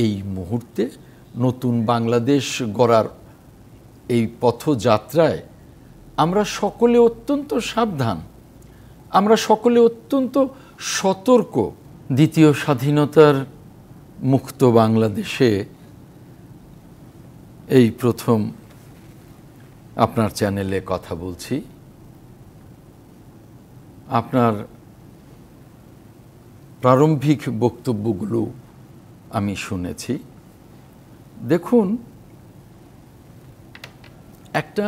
এই মুহূর্তে নতুন বাংলাদেশ গড়ার এই পথযাত্রায় আমরা সকলে অত্যন্ত সাবধান, আমরা সকলে অত্যন্ত সতর্ক। দ্বিতীয় স্বাধীনতার মুক্ত বাংলাদেশে এই প্রথম আপনার চ্যানেলে কথা বলছি। আপনার প্রারম্ভিক বক্তব্যগুলো আমি শুনেছি। দেখুন, একটা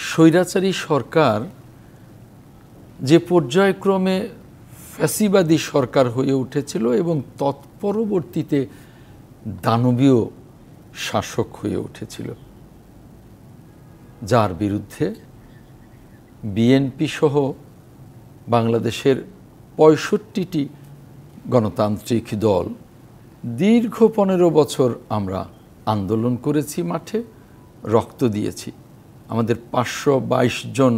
স্বৈরাচারী সরকার যে পর্যায়ক্রমে ফ্যাসিবাদী সরকার হয়ে উঠেছিল এবং তৎপরবর্তীতে দানবীয় শাসক হয়ে উঠেছিল, যার বিরুদ্ধে বিএনপি সহ বাংলাদেশের ৬৫টি গণতান্ত্রিক দল দীর্ঘ ১৫ বছর আমরা আন্দোলন করেছি, মাঠে রক্ত দিয়েছি। আমাদের ৫২২ জন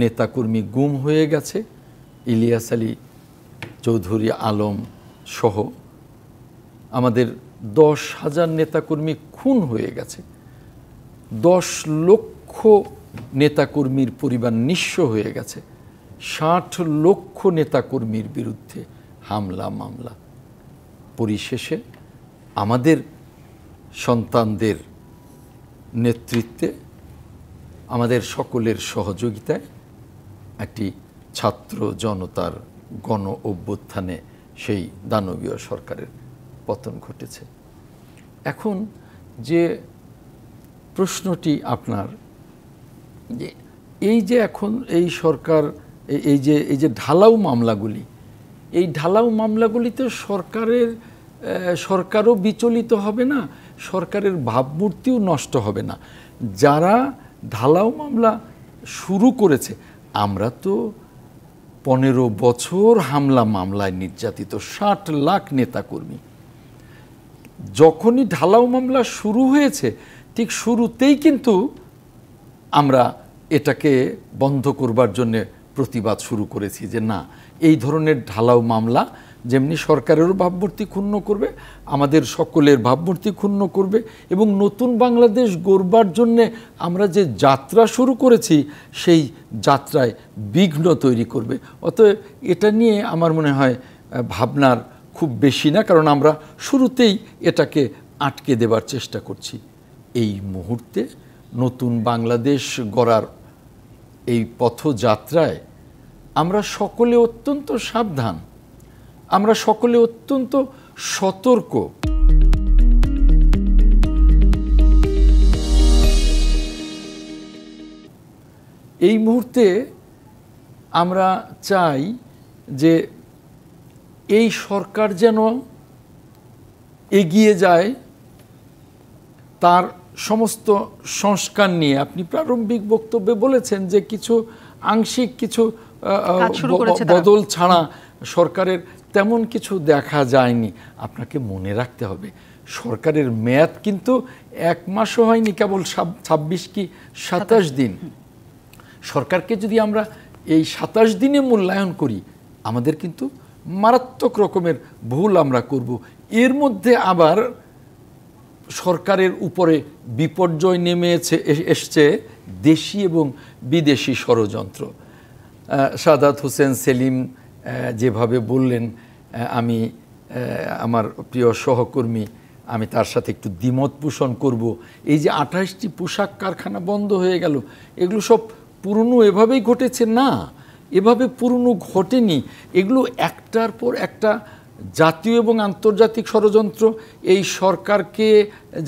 নেতাকর্মী গুম হয়ে গেছে, ইলিয়াস আলী চৌধুরী আলম সহ। আমাদের ১০,০০০ নেতাকর্মী খুন হয়ে গেছে, ১০ লক্ষ নেতাকর্মীর পরিবার নিঃস্ব হয়ে গেছে, ৬০ লক্ষ নেতাকর্মীর বিরুদ্ধে হামলা মামলা। পরিশেষে আমাদের সন্তানদের নেতৃত্বে, আমাদের সকলের সহযোগিতায় একটি ছাত্র জনতার গণ অভ্যুত্থানে সেই দানবীয় সরকারের পতন ঘটেছে। এখন যে প্রশ্নটি আপনার, যে এই যে এখন এই সরকার এই যে ঢালাও মামলাগুলি, এই ঢালাও মামলাগুলিতে সরকারও বিচলিত হবে না, সরকারের ভাবমূর্তিও নষ্ট হবে না। যারা ঢালাও মামলা শুরু করেছে, আমরা তো ১৫ বছর হামলা মামলায় নির্যাতিত ৬০ লাখ নেতাকর্মী। যখনই ঢালাও মামলা শুরু হয়েছে, ঠিক শুরুতেই কিন্তু আমরা এটাকে বন্ধ করবার জন্যে প্রতিবাদ শুরু করেছি যে না, এই ধরনের ঢালাও মামলা যেমনি সরকারেরও ভাবমূর্তি ক্ষুণ্ণ করবে, আমাদের সকলের ভাবমূর্তি ক্ষুণ্ণ করবে এবং নতুন বাংলাদেশ গড়বার জন্যে আমরা যে যাত্রা শুরু করেছি সেই যাত্রায় বিঘ্ন তৈরি করবে। অতএব এটা নিয়ে আমার মনে হয় ভাবনার খুব বেশি না, কারণ আমরা শুরুতেই এটাকে আটকে দেবার চেষ্টা করছি। এই মুহূর্তে নতুন বাংলাদেশ গড়ার এই পথযাত্রায় আমরা সকলে অত্যন্ত সাবধান, আমরা সকলে অত্যন্ত সতর্ক। এই মুহূর্তে আমরা চাই যে এই সরকার যেন এগিয়ে যায় তার সমস্ত সংস্কার নিয়ে। আপনি প্রারম্ভিক বক্তব্যে বলেছেন যে কিছু আংশিক কিছু বদল ছাড়া সরকারের তেমন কিছু দেখা যায়নি। আপনাকে মনে রাখতে হবে, সরকারের মেয়াদ কিন্তু ১ মাসও হয়নি, কেবল ২৬ কি ২৭ দিন। সরকারকে যদি আমরা এই ২৭ দিনে মূল্যায়ন করি, আমাদের কিন্তু মারাত্মক রকমের ভুল আমরা করব। এর মধ্যে আবার সরকারের উপরে বিপর্যয় নেমে এসছে দেশি এবং বিদেশি ষড়যন্ত্র। সাদাত হোসেন সেলিম যেভাবে বললেন, আমি আমার প্রিয় সহকর্মী, আমি তার সাথে একটু দ্বিমত পোষণ করব। এই যে ২৮টি পোশাক কারখানা বন্ধ হয়ে গেল, এগুলো সব পুরনো এভাবেই ঘটেছে না, এভাবে পুরনো ঘটেনি। এগুলো একটার পর একটা জাতীয় এবং আন্তর্জাতিক ষড়যন্ত্র এই সরকারকে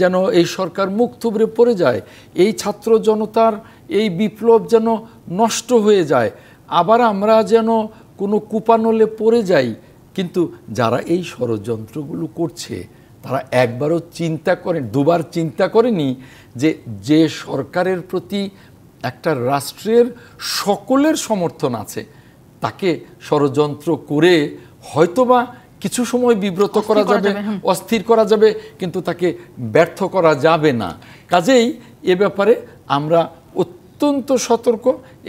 যেন, এই সরকার মুখ থুবড়ে পড়ে যায়, এই ছাত্র জনতার এই বিপ্লব যেন নষ্ট হয়ে যায়, আবার আমরা যেন কোনো কুপানলে পড়ে যাই। কিন্তু যারা এই ষড়যন্ত্রগুলো করছে তারা একবারও চিন্তা করেন, দুবার চিন্তা করেনি যে সরকারের প্রতি একটা রাষ্ট্রের সকলের সমর্থন আছে, তাকে ষড়যন্ত্র করে হয়তোবা কিছু সময় বিব্রত করা যাবে, অস্থির করা যাবে, কিন্তু তাকে ব্যর্থ করা যাবে না। কাজেই এ ব্যাপারে আমরা অত্যন্ত সতর্ক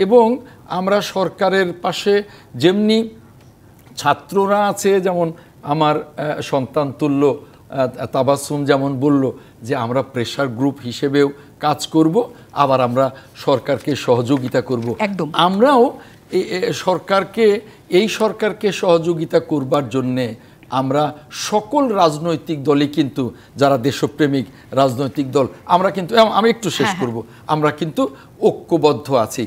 এবং আমরা সরকারের পাশে, যেমনি ছাত্ররা আছে, যেমন আমার সন্তান তুল্য তাবাসসুম যেমন বলল যে আমরা প্রেসার গ্রুপ হিসেবেও কাজ করব, আবার আমরা সরকারকে সহযোগিতা করব। আমরাও এই সরকারকে সহযোগিতা করবার জন্যে আমরা সকল রাজনৈতিক দলই কিন্তু, যারা দেশপ্রেমিক রাজনৈতিক দল, আমরা কিন্তু, আমি একটু শেষ করব, আমরা কিন্তু ঐক্যবদ্ধ আছি।